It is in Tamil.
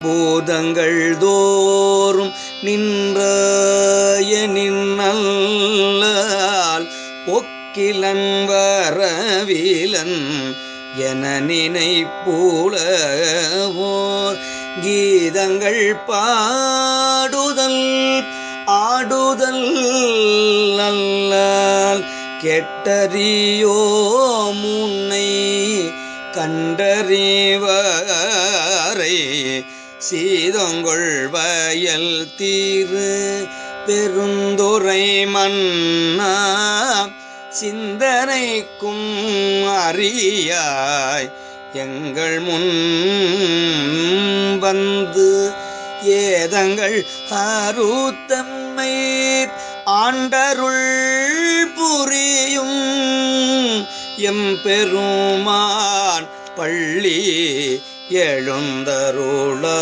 பூதங்கள் தோறும் நின்றாய நின்னல்லால் ஒக்கிலன் வரவிலன் என நினைப்புலவோர் கீதங்கள் பாடுதல் ஆடுதல் நல்லால் கெட்டறியோ முன்னை கண்டறிவாரை சீதொங்கொள் வயல் தீரு பெருந்துரை மன்னா சிந்தனைக்கும் அறியாய் எங்கள் முன் வந்து ஏதங்கள் அறுத்தம்மை ஆண்டருள் புரியும் எம்பெருமான் பள்ளி எழுந்தருளாயே.